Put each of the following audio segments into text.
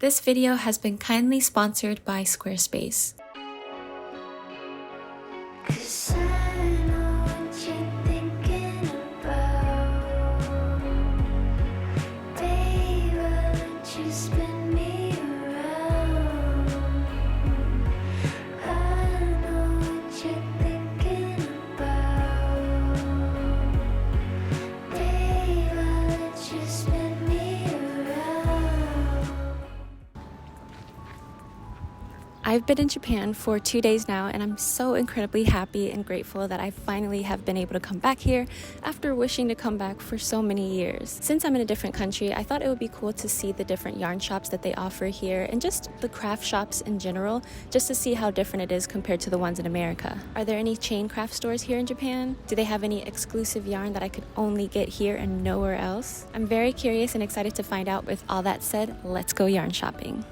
This video has been kindly sponsored by Squarespace. I've been in Japan for 2 days now, and I'm so incredibly happy and grateful that I finally have been able to come back here after wishing to come back for so many years. Since I'm in a different country, I thought it would be cool to see the different yarn shops that they offer here and just the craft shops in general, just to see how different it is compared to the ones in America. Are there any chain craft stores here in Japan? Do they have any exclusive yarn that I could only get here and nowhere else? I'm very curious and excited to find out. With all that said, let's go yarn shopping.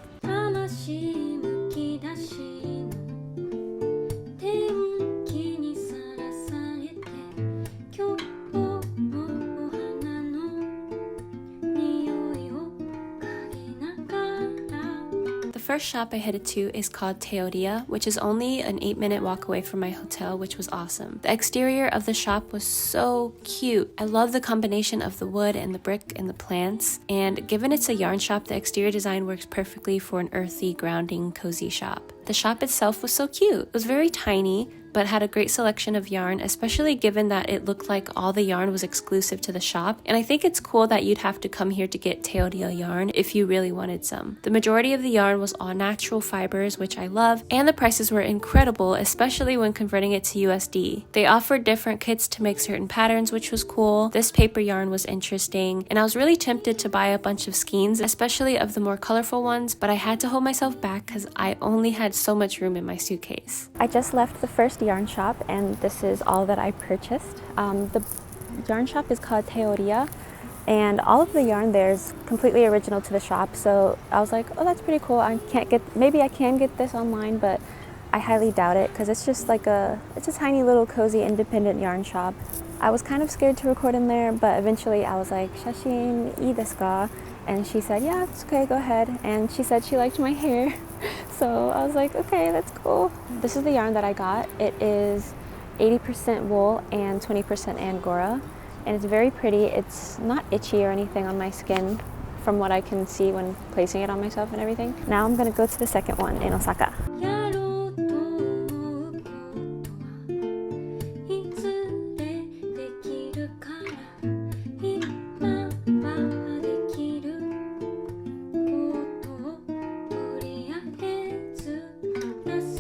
The first shop I headed to is called Teoriya, which is only an 8-minute walk away from my hotel, which was awesome. The exterior of the shop was so cute. I love the combination of the wood and the brick and the plants, and given it's a yarn shop, the exterior design works perfectly for an earthy, grounding, cozy shop. The shop itself was so cute. It was very tiny, but had a great selection of yarn, especially given that it looked like all the yarn was exclusive to the shop. And I think it's cool that you'd have to come here to get Teoriya yarn if you really wanted some. The majority of the yarn was all natural fibers, which I love, and the prices were incredible, especially when converting it to USD. They offered different kits to make certain patterns, which was cool. This paper yarn was interesting, and I was really tempted to buy a bunch of skeins, especially of the more colorful ones, but I had to hold myself back because I only had so much room in my suitcase. I just left the first yarn shop, and this is all that I purchased. The yarn shop is called Teoriya, and all of the yarn there is completely original to the shop, so I was like, oh, that's pretty cool. Maybe I can get this online, but I highly doubt it because it's just like it's a tiny little cozy independent yarn shop. I was kind of scared to record in there, but eventually I was like, "Shashin ii desu ka?" And she said, "Yeah, it's okay, go ahead." And she said she liked my hair. So I was like, okay, that's cool. This is the yarn that I got. It is 80% wool and 20% Angora. And it's very pretty. It's not itchy or anything on my skin from what I can see when placing it on myself and everything. Now I'm gonna go to the second one in Osaka.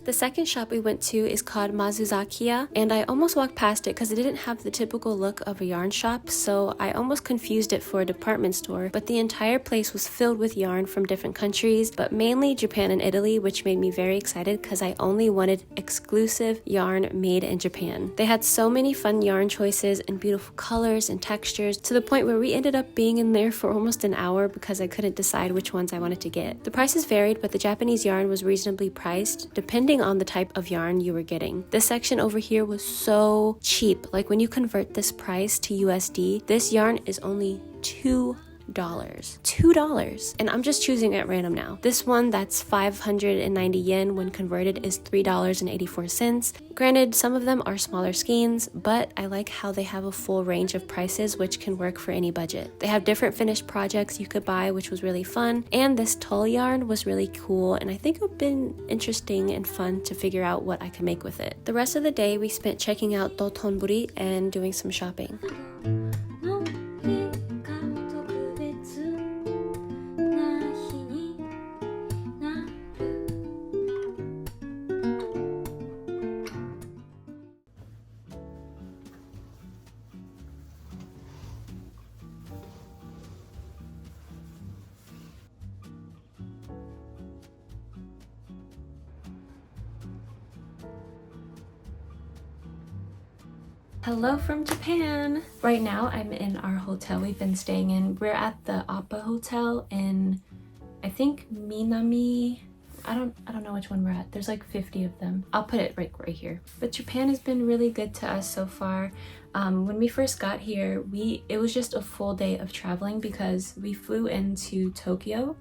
The second shop we went to is called Masuzakiya, and I almost walked past it because it didn't have the typical look of a yarn shop, so I almost confused it for a department store, but the entire place was filled with yarn from different countries, but mainly Japan and Italy, which made me very excited because I only wanted exclusive yarn made in Japan. They had so many fun yarn choices and beautiful colors and textures, to the point where we ended up being in there for almost an hour because I couldn't decide which ones I wanted to get. The prices varied, but the Japanese yarn was reasonably priced, depending on the type of yarn you were getting. This section over here was so cheap. Like when you convert this price to USD, this yarn is only $2. And I'm just choosing at random now. This one that's 590 yen when converted is $3.84. Granted, some of them are smaller skeins, but I like how they have a full range of prices which can work for any budget. They have different finished projects you could buy, which was really fun, and this tulle yarn was really cool, and I think it would have been interesting and fun to figure out what I could make with it. The rest of the day we spent checking out Dotonbori and doing some shopping. Hello from Japan! Right now I'm in our hotel we've been staying in. We're at the Appa Hotel in, I think, Minami. I don't know which one we're at. There's like 50 of them. I'll put it right here. But Japan has been really good to us so far. When we first got here, it was just a full day of traveling because we flew into Tokyo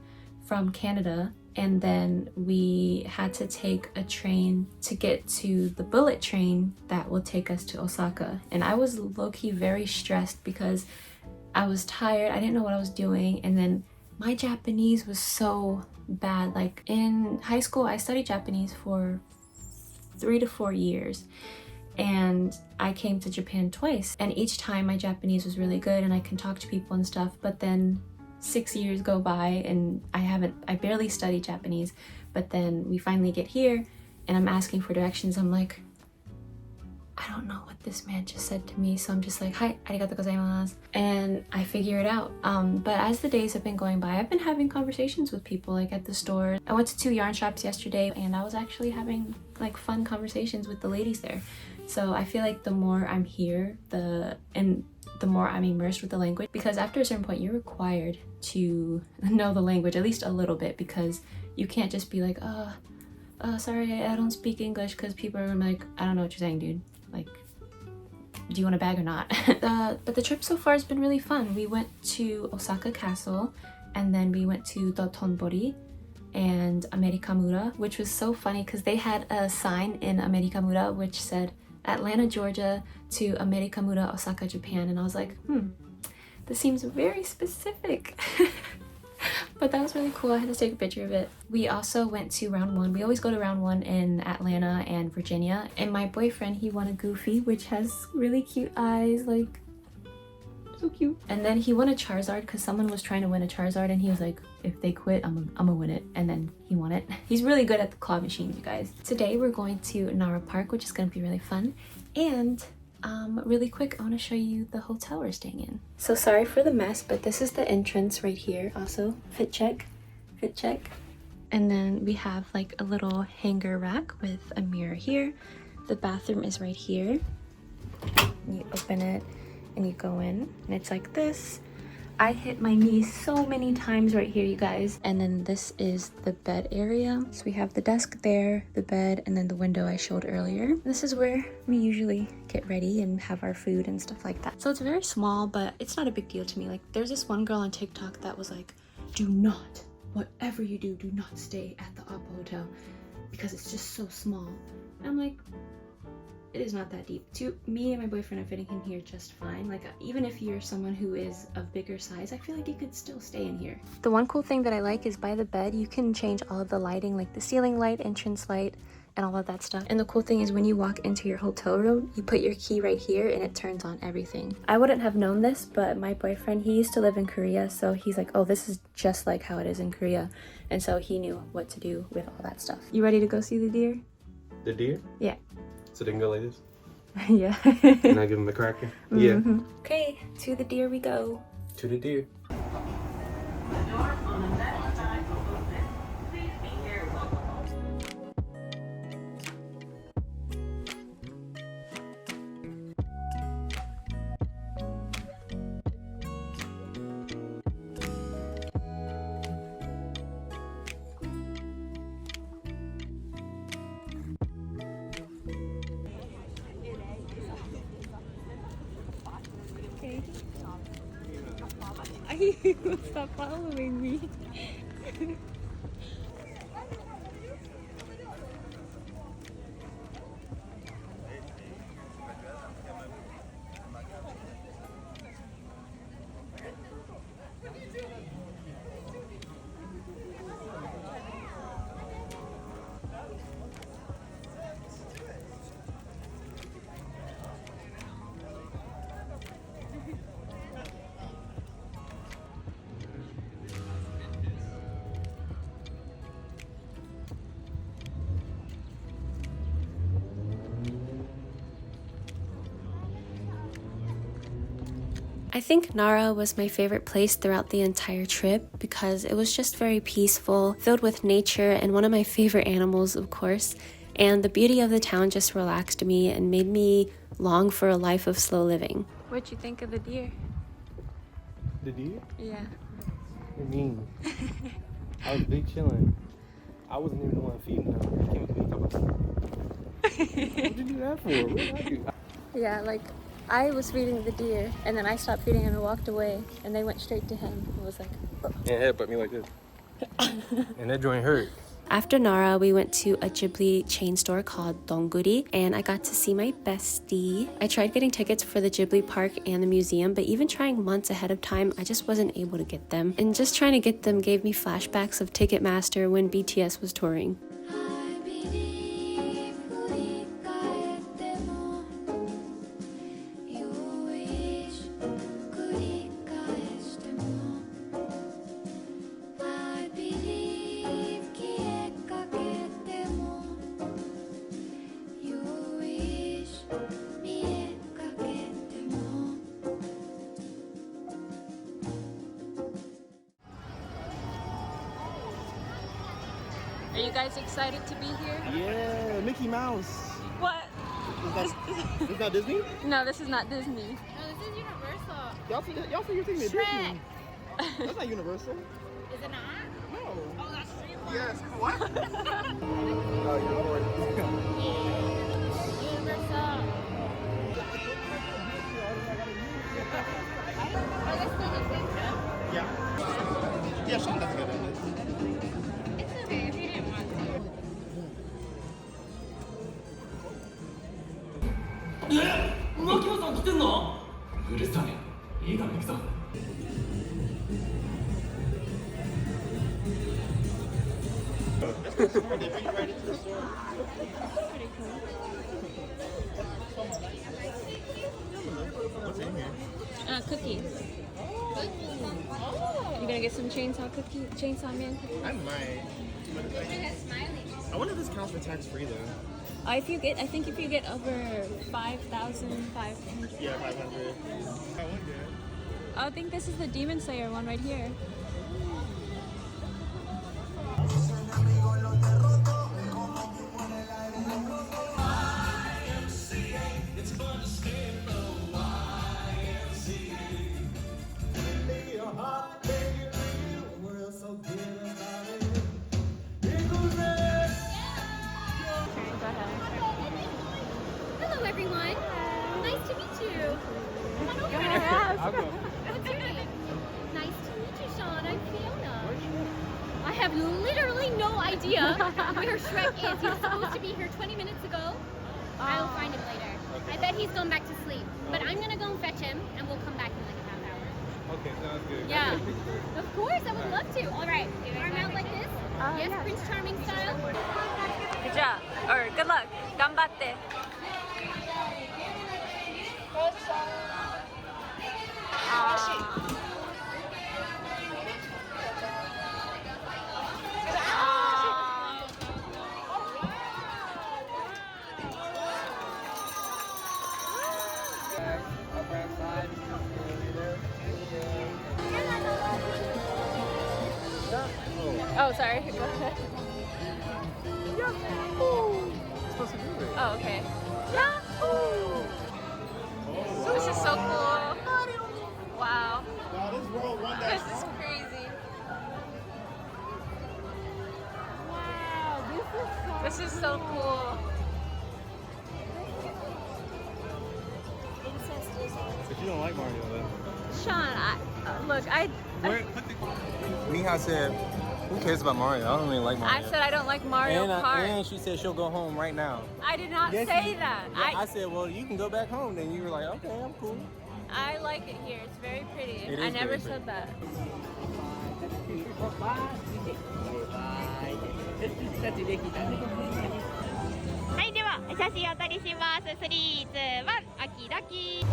from Canada, and then we had to take a train to get to the bullet train that will take us to Osaka. And I was low-key very stressed because I was tired, I didn't know what I was doing, and then my Japanese was so bad. Like in high school, I studied Japanese for 3 to 4 years, and I came to Japan twice, and each time my Japanese was really good and I can talk to people and stuff, but then 6 years go by and I barely studied Japanese. But then we finally get here and I'm asking for directions. I'm like, I don't know what this man just said to me, so I'm just like, hi, arigatou gozaimasu, and I figure it out. But as the days have been going by, I've been having conversations with people, like at the store. I went to 2 yarn shops yesterday and I was actually having like fun conversations with the ladies there. So I feel like the more I'm here, the more I'm immersed with the language, because after a certain point you're required to know the language at least a little bit, because you can't just be like, sorry, I don't speak English, because people are like, I don't know what you're saying, dude. Like, do you want a bag or not? But the trip so far has been really fun. We went to Osaka Castle, and then we went to Dotonbori and America-Mura, which was so funny because they had a sign in America-Mura which said Atlanta, Georgia to America-Mura, Osaka, Japan, and I was like, this seems very specific. But that was really cool. I had to take a picture of it. We also went to round 1. We always go to round 1 in Atlanta and Virginia, and my boyfriend, he won a Goofy, which has really cute eyes, like so cute. And then he won a Charizard because someone was trying to win a Charizard, and he was like, if they quit, I'm gonna win it. And then he won it. He's really good at the claw machines, you guys. Today we're going to Nara Park, which is gonna be really fun. And really quick, I want to show you the hotel we're staying in. So sorry for the mess, but this is the entrance right here. Also, fit check. And then we have like a little hanger rack with a mirror here. The bathroom is right here. You open it and you go in, and it's like this. I hit my knee so many times right here, you guys. And then this is the bed area. So we have the desk there, the bed, and then the window I showed earlier. This is where we usually get ready and have our food and stuff like that. So it's very small, but it's not a big deal to me. Like, there's this one girl on TikTok that was like, do not, whatever you do, do not stay at the Appa Hotel because it's just so small. And I'm like, it is not that deep. Me and my boyfriend are fitting in here just fine. Like, even if you're someone who is of bigger size, I feel like you could still stay in here. The one cool thing that I like is by the bed, you can change all of the lighting, like the ceiling light, entrance light, and all of that stuff. And the cool thing is when you walk into your hotel room, you put your key right here and it turns on everything. I wouldn't have known this, but my boyfriend, he used to live in Korea, so he's like, oh, this is just like how it is in Korea. And so he knew what to do with all that stuff. You ready to go see the deer? The deer? Yeah. So they can go like this? Yeah. And I give them a cracker? Yeah. Okay, to the deer we go. To the deer. Stop following me. I think Nara was my favorite place throughout the entire trip because it was just very peaceful, filled with nature, and one of my favorite animals, of course. And the beauty of the town just relaxed me and made me long for a life of slow living. What'd you think of the deer? The deer? Yeah. What do you mean? I was big chilling. I wasn't even the one feeding them. You came with me and talking about, what did you do that for? What did I do? Yeah, like, I was feeding the deer, and then I stopped feeding him and walked away, and they went straight to him. It was like, oh. Yeah, headbutt me like this. And that joint hurt. After Nara, we went to a Ghibli chain store called Donguri, and I got to see my bestie. I tried getting tickets for the Ghibli park and the museum, but even trying months ahead of time, I just wasn't able to get them. And just trying to get them gave me flashbacks of Ticketmaster when BTS was touring. Are you guys excited to be here? Yeah, Mickey Mouse. What? Is that Disney? No, this is not Disney. No, this is Universal. Y'all think you're thinking of Shrek. Disney? That's not Universal. Is it not? No. Oh, that's DreamWorks. Yes. What? Oh, you're Universal. Oh, that's still the same stuff? Yeah. Yeah, Sean does good at this. It's okay if you didn't want to. 牧野さん来てんの？うるさい。いいから行くぞ。Cookies. You gonna get some chainsaw man cookies? I might. I wonder if this counts for tax free though. I think if you get over 5,500. Yeah, 500. I think this is the Demon Slayer one right here. Hello, everyone. Nice to meet you. Come on over. I'll go. What's your name? Nice to meet you, Sean. I'm Fiona. I have literally no idea where Shrek is. He was supposed to be here 20 minutes ago. I will find him later. I bet he's going back to sleep. But I'm going to go and fetch him, and we'll come back in like a half hour. Okay, sounds good. Yeah. Of course, I would love to. All right. Arm out like this. Yes, yeah. Prince Charming style. Good job. Or good luck. Ganbatte. Oh, sorry. Go ahead. Supposed to do it. Oh, okay. Yahoo! This is so cool. Wow. Wow, this world one This is crazy. Wow, This is so cool. But you don't like Mario though. Sean, look, I Miha said, who cares about Mario? I don't really like Mario. said I don't like Mario Kart. And she said she'll go home right now. I did not Yes, say you- that. Yeah, I said, well, you can go back home. Then you were like, okay, I'm cool. I like it here. It's very pretty. It I is never very said that. はい、では写真お撮りします。3、2、1、秋だき。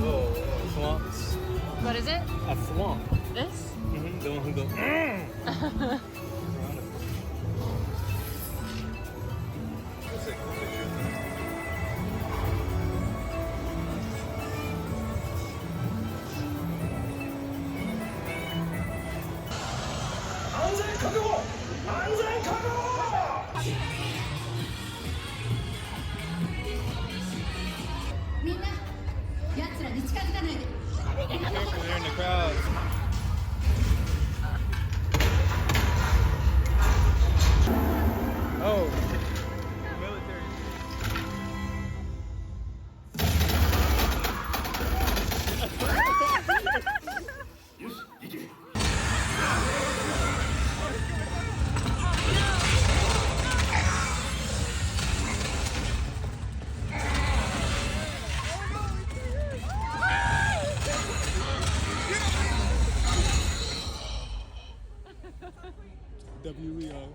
Oh, swamps. What is it? A swamp. This? Mm-hmm. The one who goes. They're in the crowd. Oh, military. WEO.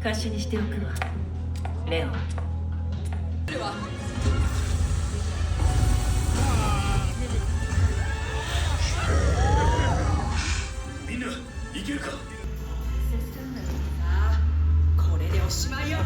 貸しにしておくわレオンみんな行けるかこれでおしまいよ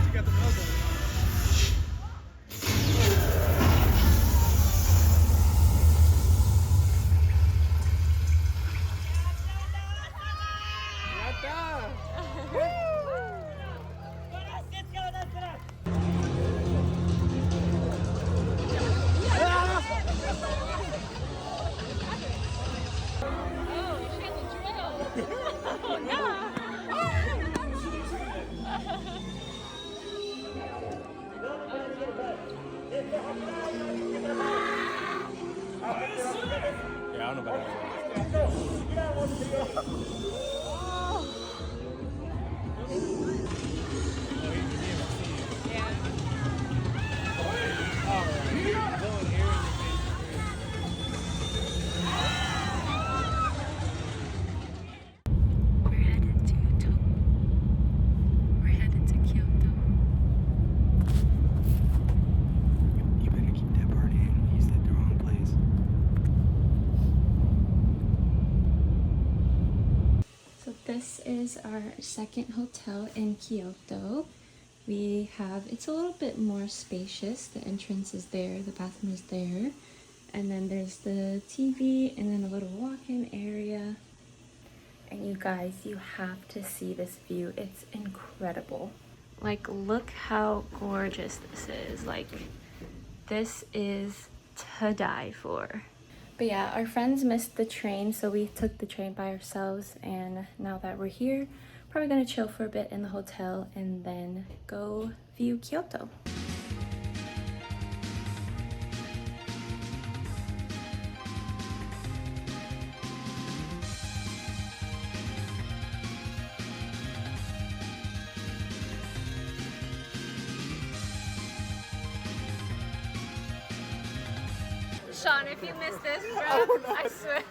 Yeah, I don't know about that. We're headed to Kyoto. You better keep that part in. You said the wrong place. So this is our second hotel in Kyoto. We have, it's a little bit more spacious. The entrance is there, the bathroom is there. And then there's the TV and then a little walk-in area. And you guys, you have to see this view. It's incredible. Like, look how gorgeous this is. Like, this is to die for. But yeah, our friends missed the train, so we took the train by ourselves. And now that we're here, probably gonna chill for a bit in the hotel and then go view Kyoto. Sean, if you miss this, bro, I swear.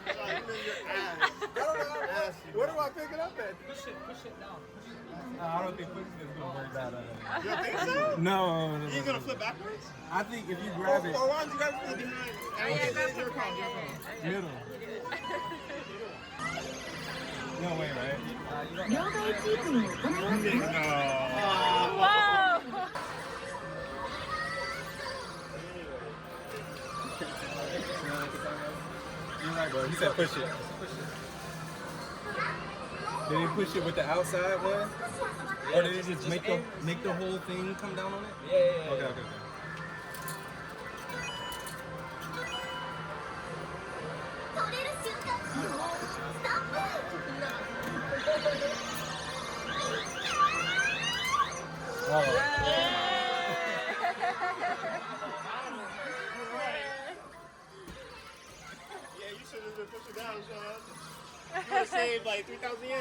Where do I pick it up at? Push it down. I don't think pushing is gonna work that out. You don't think so? No. You're gonna flip backwards? I think if you grab it, Or why don't you grab it behind? Okay, your call. middle. No way, right? Whoa! You're right, bro. He said push it. Did he push it with the outside one? Or did he just make the whole thing come down on it? Yeah. Okay. Oh. Yeah, you should have been pushing down, Sean. You would have saved like 3,000 yen.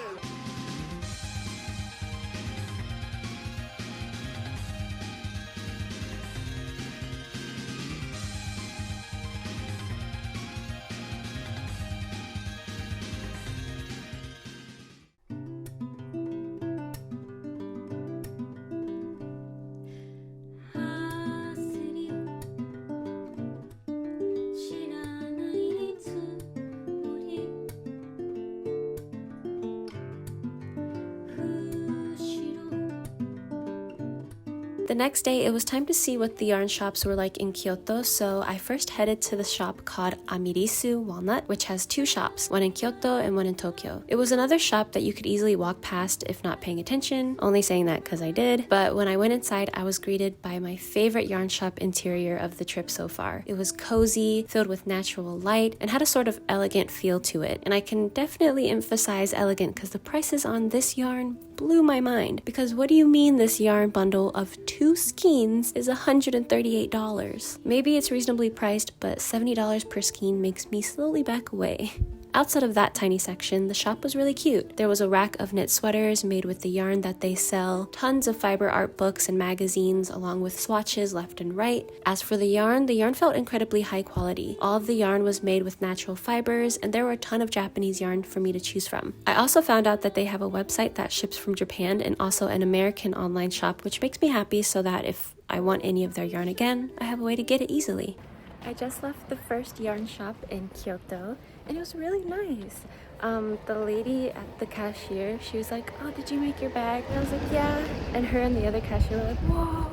The next day, it was time to see what the yarn shops were like in Kyoto, so I first headed to the shop called Amirisu Walnut, which has two shops, one in Kyoto and one in Tokyo. It was another shop that you could easily walk past if not paying attention, only saying that because I did, but when I went inside, I was greeted by my favorite yarn shop interior of the trip so far. It was cozy, filled with natural light, and had a sort of elegant feel to it, and I can definitely emphasize elegant because the prices on this yarn blew my mind. Because what do you mean this yarn bundle of 2 skeins is $138? Maybe it's reasonably priced, but $70 per skein makes me slowly back away. Outside of that tiny section, the shop was really cute. There was a rack of knit sweaters made with the yarn that they sell, tons of fiber art books and magazines, along with swatches left and right. As for the yarn felt incredibly high quality. All of the yarn was made with natural fibers, and there were a ton of Japanese yarn for me to choose from. I also found out that they have a website that ships from Japan and also an American online shop, which makes me happy so that if I want any of their yarn again, I have a way to get it easily. I just left the first yarn shop in Kyoto, and it was really nice. The lady at the cashier, she was like, "Oh, did you make your bag?" And I was like, "Yeah." And her and the other cashier were like, "Whoa."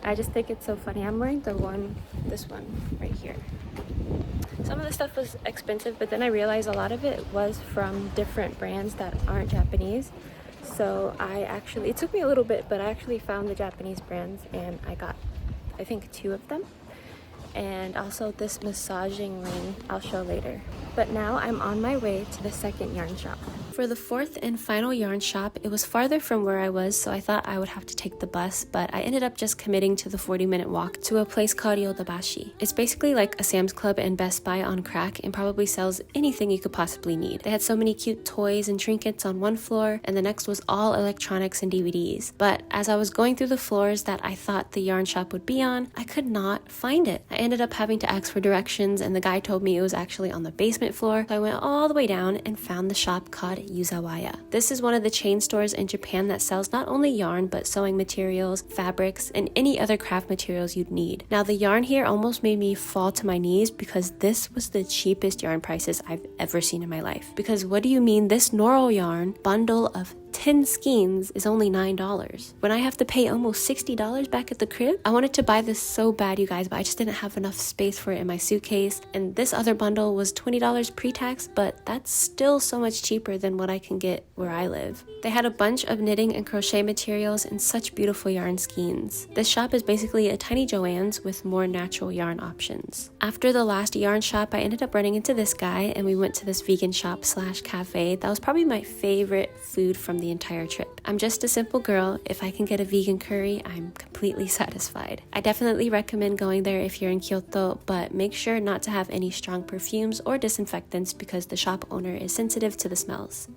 I just think it's so funny. I'm wearing this one right here. Some of the stuff was expensive, but then I realized a lot of it was from different brands that aren't Japanese. So it took me a little bit, but I actually found the Japanese brands, and I got, I think, 2 of them. And also this massaging ring I'll show later. But now I'm on my way to the second yarn shop. For the fourth and final yarn shop, it was farther from where I was, so I thought I would have to take the bus, but I ended up just committing to the 40-minute walk to a place called Yodabashi. It's basically like a Sam's Club and Best Buy on crack and probably sells anything you could possibly need. They had so many cute toys and trinkets on one floor, and the next was all electronics and DVDs. But as I was going through the floors that I thought the yarn shop would be on, I could not find it. I ended up having to ask for directions, and the guy told me it was actually on the basement floor, so I went all the way down and found the shop called Yuzuwaya. This is one of the chain stores in Japan that sells not only yarn, but sewing materials, fabrics, and any other craft materials you'd need. Now, the yarn here almost made me fall to my knees because this was the cheapest yarn prices I've ever seen in my life. Because what do you mean this Noro yarn bundle of 10 skeins is only $9 when I have to pay almost $60 back at the crib? I wanted to buy this so bad, you guys, but I just didn't have enough space for it in my suitcase. And this other bundle was $20 pre-tax, but that's still so much cheaper than what I can get where I live. They had a bunch of knitting and crochet materials and such beautiful yarn skeins. This shop is basically a tiny Joann's with more natural yarn options. After the last yarn shop, I ended up running into this guy, and we went to this vegan shop / cafe. That was probably my favorite food from the entire trip. I'm just a simple girl. If I can get a vegan curry, I'm completely satisfied. I definitely recommend going there if you're in Kyoto, but make sure not to have any strong perfumes or disinfectants because the shop owner is sensitive to the smells.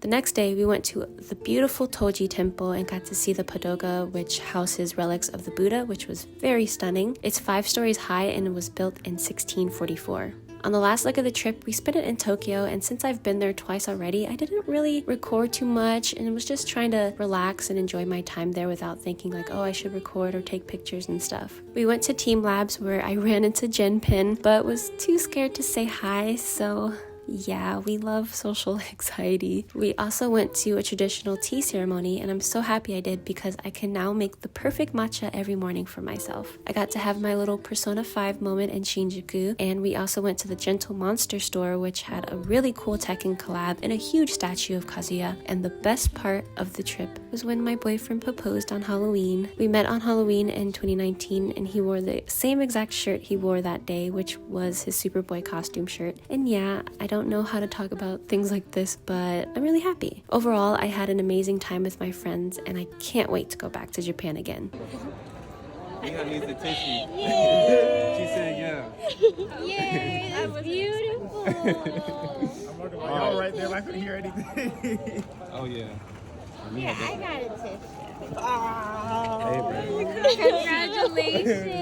The next day, we went to the beautiful Toji temple and got to see the pagoda, which houses relics of the Buddha, which was very stunning. It's 5 stories high and it was built in 1644. On the last leg of the trip, we spent it in Tokyo, and since I've been there twice already, I didn't really record too much and was just trying to relax and enjoy my time there without thinking like, oh, I should record or take pictures and stuff. We went to Teamlabs where I ran into Jinpin, but was too scared to say hi, so yeah, we love social anxiety. We also went to a traditional tea ceremony, and I'm so happy I did because I can now make the perfect matcha every morning for myself. I got to have my little Persona 5 moment in Shinjuku, and we also went to the Gentle Monster store, which had a really cool Tekken collab and a huge statue of Kazuya. And the best part of the trip was when my boyfriend proposed on Halloween. We met on Halloween in 2019, and he wore the same exact shirt he wore that day, which was his Superboy costume shirt. And yeah, I don't know how to talk about things like this, but I'm really happy. Overall, I had an amazing time with my friends, and I can't wait to go back to Japan again. Leah needs a tissue. She said yeah. Yay, that's beautiful. Y'all right there, I couldn't hear anything. Oh yeah. Yeah, I got a tissue. Hey, bro. Congratulations.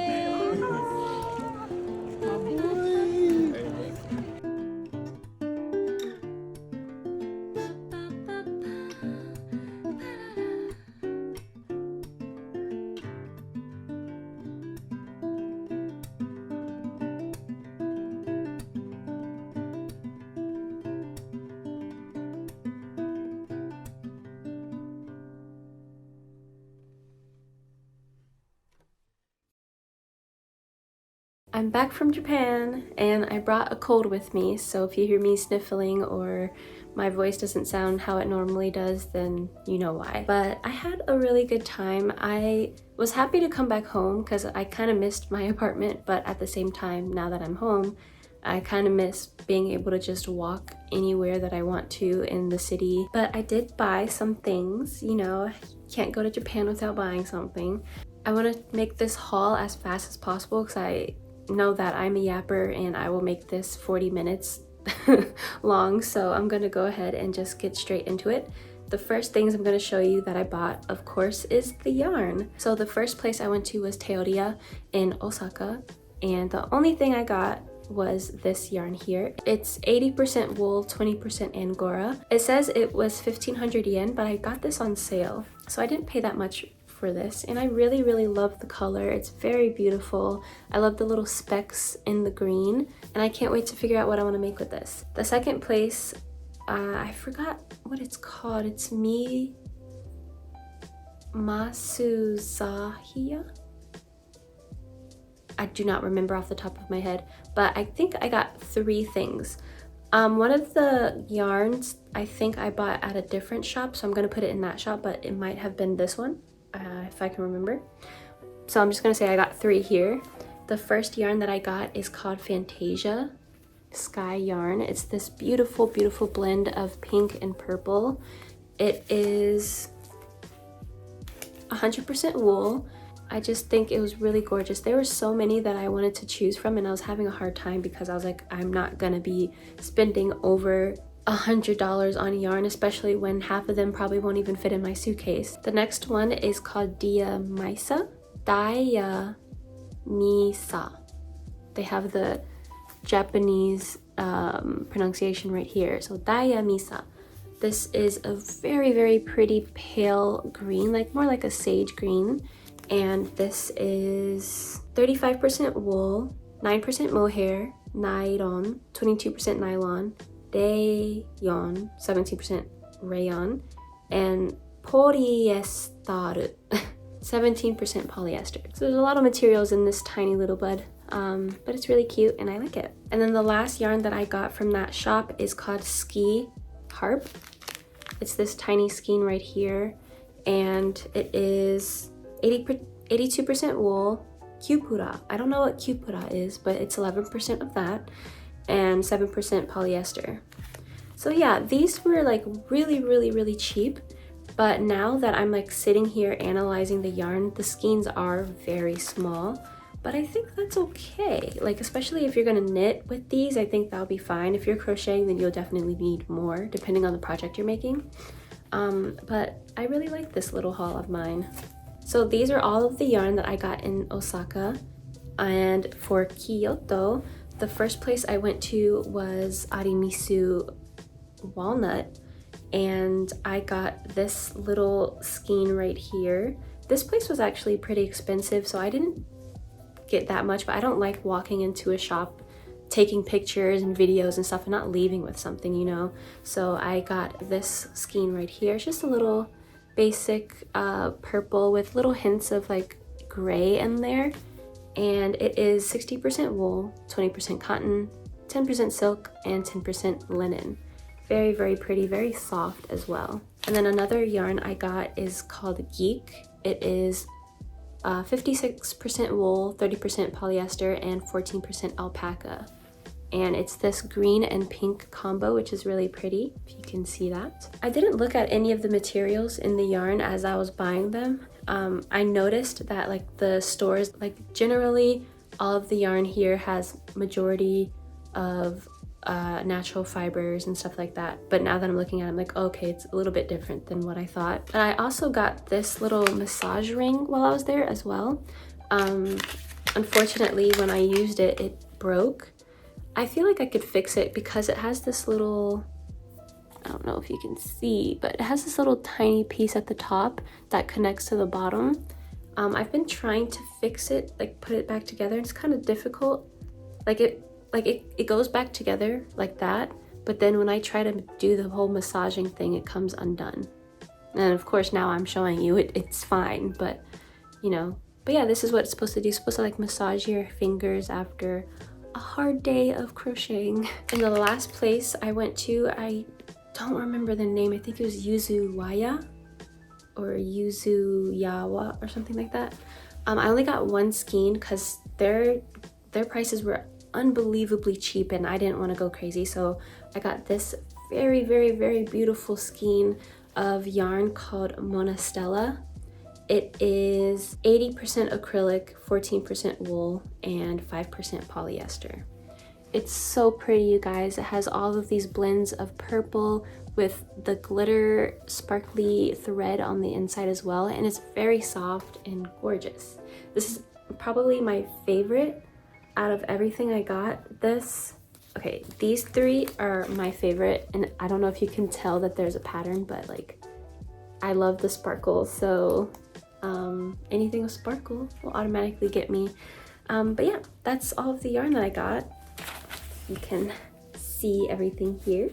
I'm back from Japan and I brought a cold with me, so if you hear me sniffling or my voice doesn't sound how it normally does, then you know why. But I had a really good time. I was happy to come back home because I kind of missed my apartment, but at the same time, now that I'm home, I kind of miss being able to just walk anywhere that I want to in the city. But I did buy some things, you know, can't go to Japan without buying something. I want to make this haul as fast as possible because I know that I'm a yapper and I will make this 40 minutes long, so I'm gonna go ahead and just get straight into it. The first things I'm going to show you that I bought, of course, is the yarn. So the first place I went to was Teoriya in Osaka, and the only thing I got was this yarn here. It's 80% wool, 20% angora. It says it was 1,500 yen, but I got this on sale, so I didn't pay that much for this, and I really love the color. It's very beautiful. I love the little specks in the green, and I can't wait to figure out what I want to make with this. The second place, I forgot what it's called. It's Masuzakiya. I do not remember off the top of my head, but I think I got 3 things. One of the yarns I think I bought at a different shop, so I'm going to put it in that shop, but it might have been this one, if I can remember. So I'm just going to say I got 3 here. The first yarn that I got is called Fantasia Sky yarn. It's this beautiful blend of pink and purple. It is 100% wool. I just think it was really gorgeous. There were so many that I wanted to choose from, and I was having a hard time because I was like, I'm not gonna be spending over $100 on yarn, especially when half of them probably won't even fit in my suitcase. The next one is called Diaries. They have the Japanese pronunciation right here. So Diaries. This is a very pretty pale green, like more like a sage green. And this is 35% wool, 9% mohair, nylon, 22% nylon, rayon, 17% rayon, and polyester, 17% polyester. So there's a lot of materials in this tiny little bud, but it's really cute and I like it. And then the last yarn that I got from that shop is called Ski Harp. It's this tiny skein right here, and it is 82% wool, Kyupura. I don't know what Kyupura is, but it's 11% of that, and 7% polyester. So yeah, these were like really cheap, but now that I'm like sitting here analyzing the yarn, the skeins are very small, but I think that's okay. Like, especially if you're gonna knit with these, I think that'll be fine. If you're crocheting, then you'll definitely need more, depending on the project you're making. But I really like this little haul of mine. So these are all of the yarn that I got in Osaka. And for Kyoto, the first place I went to was Amirisu Walnut, and I got this little skein right here. This place was actually pretty expensive, so I didn't get that much, but I don't like walking into a shop taking pictures and videos and stuff and not leaving with something, you know. So I got this skein right here. It's just a little basic purple with little hints of like gray in there, and it is 60% wool, 20% cotton, 10% silk, and 10% linen. Very pretty, very soft as well. And then another yarn I got is called Geek. It is 56% wool, 30% polyester, and 14% alpaca. And it's this green and pink combo, which is really pretty, if you can see that. I didn't look at any of the materials in the yarn as I was buying them. I noticed that like the stores, like generally all of the yarn here has majority of natural fibers and stuff like that. But now that I'm looking at it, I'm like, okay, it's a little bit different than what I thought. And I also got this little massage ring while I was there as well. Unfortunately, when I used it, it broke. I feel like I could fix it because it has this little, I don't know if you can see, but it has this little tiny piece at the top that connects to the bottom. I've been trying to fix it, like put it back together. It's kind of difficult. It goes back together like that, but then when I try to do the whole massaging thing, it comes undone. And of course now I'm showing you it's fine, but you know, But yeah, this is what it's supposed to do. It's supposed to like massage your fingers after a hard day of crocheting. And the last place I went to, I don't remember the name. I think it was Yuzuwaya or Yuzuyawa or something like that. I only got one skein because their prices were unbelievably cheap and I didn't want to go crazy. So I got this very, very, very beautiful skein of yarn called Monastella. It is 80% acrylic, 14% wool, and 5% polyester. It's so pretty, you guys. It has all of these blends of purple with the glitter sparkly thread on the inside as well, and it's very soft and gorgeous. This is probably my favorite out of everything I got. Okay, these three are my favorite, and I don't know if you can tell that there's a pattern, but like, I love the sparkle, so anything with sparkle will automatically get me. But yeah, that's all of the yarn that I got. You can see everything here.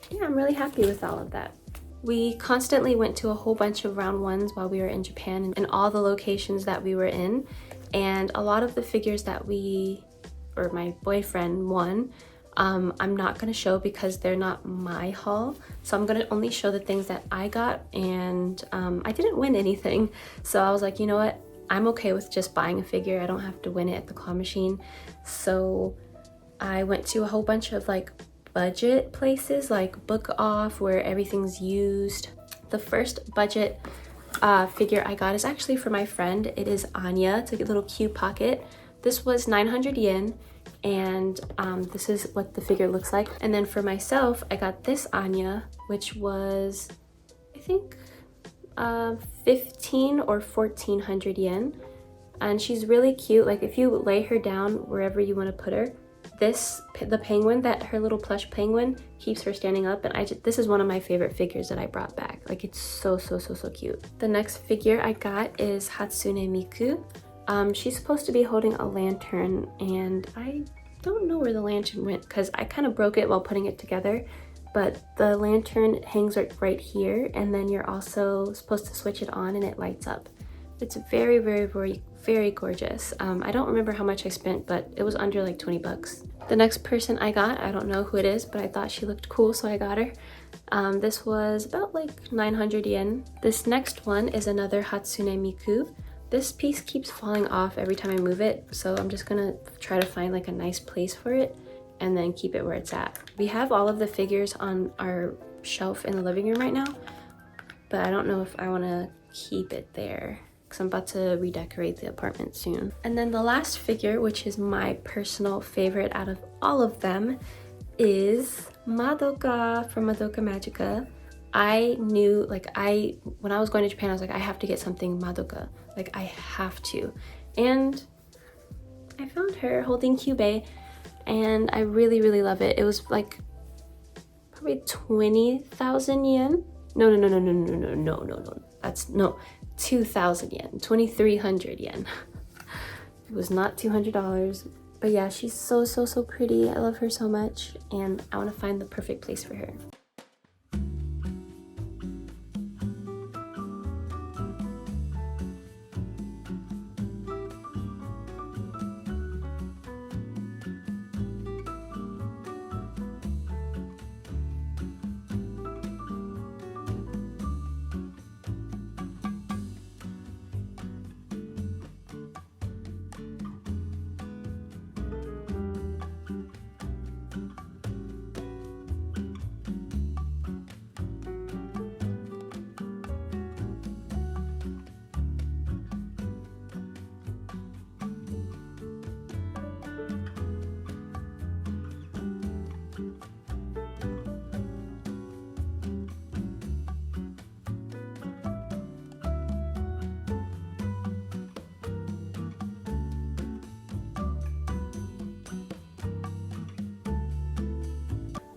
Yeah, I'm really happy with all of that. We constantly went to a whole bunch of round ones while we were in Japan and all the locations that we were in, and a lot of the figures that my boyfriend won, I'm not gonna show because they're not my haul. So I'm gonna only show the things that I got, and I didn't win anything. So I was like, you know what? I'm okay with just buying a figure. I don't have to win it at the claw machine. So I went to a whole bunch of like budget places, like Book Off, where everything's used. The first budget figure I got is actually for my friend. It is Anya. It's a little cute pocket. This was 900 yen, and this is what the figure looks like. And then for myself, I got this Anya, which was, I think, 15 or 1400 yen. And she's really cute. Like if you lay her down wherever you want to put her, the penguin, her little plush penguin keeps her standing up, and this is one of my favorite figures that I brought back. Like it's so cute. The next figure I got is Hatsune Miku. She's supposed to be holding a lantern, and I don't know where the lantern went because I kind of broke it while putting it together, but the lantern hangs right here, and then you're also supposed to switch it on and it lights up. It's very, very, very, very gorgeous. I don't remember how much I spent, but it was under like 20 bucks. The next person I got, I don't know who it is, but I thought she looked cool, so I got her. This was about like 900 yen. This next one is another Hatsune Miku. This piece keeps falling off every time I move it, so I'm just gonna try to find like a nice place for it and then keep it where it's at. We have all of the figures on our shelf in the living room right now, but I don't know if I wanna keep it there because I'm about to redecorate the apartment soon. And then the last figure, which is my personal favorite out of all of them, is Madoka from Madoka Magica. I knew, like, when I was going to Japan, I was like, I have to get something Madoka. Like, I have to. And I found her holding Kyubei, and I really, really love it. It was like probably 20,000 yen. No. That's, no, 2,000 yen, 2,300 yen. It was not $200. But yeah, she's so pretty. I love her so much, and I want to find the perfect place for her.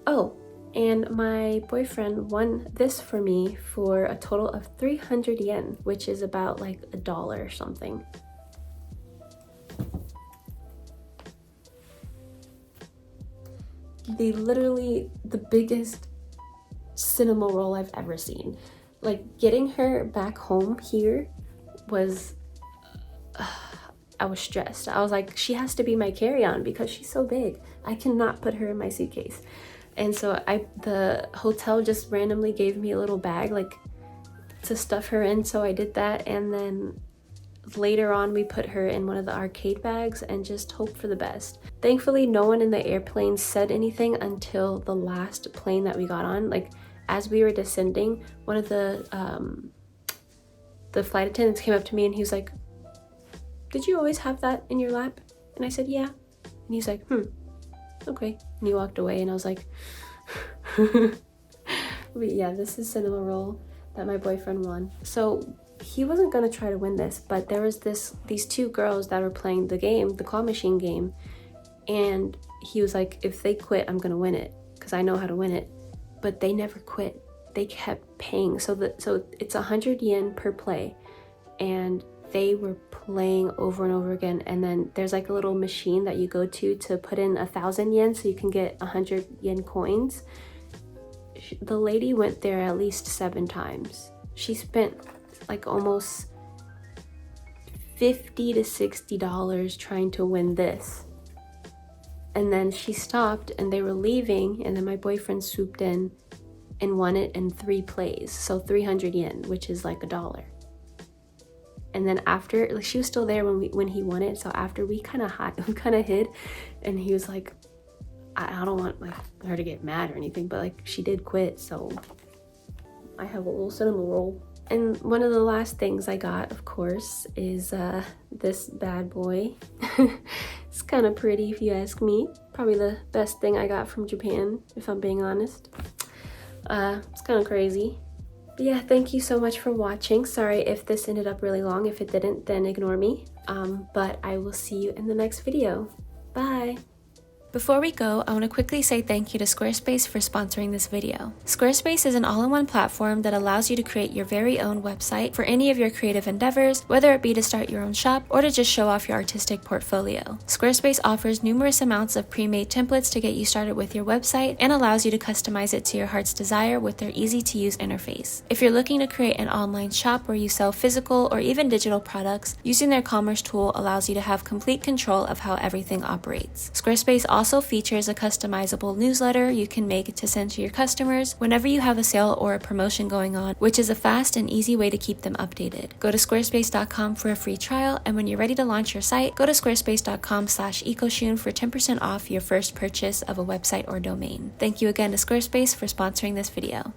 Oh, and my boyfriend won this for me for a total of 300 yen, which is about like $1 or something. Literally the biggest cinema roll I've ever seen. Like, getting her back home here was I was stressed. I was like, she has to be my carry-on because she's so big. I cannot put her in my suitcase. And so the hotel just randomly gave me a little bag like to stuff her in, so I did that. And then later on we put her in one of the arcade bags and just hope for the best. Thankfully, no one in the airplane said anything until the last plane that we got on. Like, as we were descending, one of the flight attendants came up to me and he was like, "Did you always have that in your lap?" And I said, "Yeah." And he's like, "Okay." And he walked away, and I was like, but yeah, this is cinema roll that my boyfriend won. So he wasn't gonna try to win this, but there was these two girls that were playing the game, the claw machine game, and he was like, if they quit, I'm gonna win it because I know how to win it. But they never quit. They kept paying. So it's 100 yen per play, and they were playing over and over again. And then there's like a little machine that you go to put in 1,000 yen so you can get 100 yen coins. The lady went there at least 7 times. She spent like almost $50 to $60 trying to win this. And then she stopped and they were leaving, and then my boyfriend swooped in and won it in 3 plays. So 300 yen, which is like $1. And then after, like, she was still there when he won it. So after we kind of hid, and he was like, I don't want like her to get mad or anything, but like she did quit, so I have a little cinema roll. And one of the last things I got, of course, is this bad boy. It's kind of pretty if you ask me. Probably the best thing I got from Japan, if I'm being honest. It's kind of crazy. But yeah, thank you so much for watching. Sorry if this ended up really long. If it didn't, then ignore me. But I will see you in the next video. Bye! Before we go, I want to quickly say thank you to Squarespace for sponsoring this video. Squarespace is an all-in-one platform that allows you to create your very own website for any of your creative endeavors, whether it be to start your own shop or to just show off your artistic portfolio. Squarespace offers numerous amounts of pre-made templates to get you started with your website and allows you to customize it to your heart's desire with their easy-to-use interface. If you're looking to create an online shop where you sell physical or even digital products, using their commerce tool allows you to have complete control of how everything operates. Squarespace also features a customizable newsletter you can make to send to your customers whenever you have a sale or a promotion going on, which is a fast and easy way to keep them updated. Go to squarespace.com for a free trial, and when you're ready to launch your site, go to squarespace.com/ecoshun for 10% off your first purchase of a website or domain. Thank you again to Squarespace for sponsoring this video.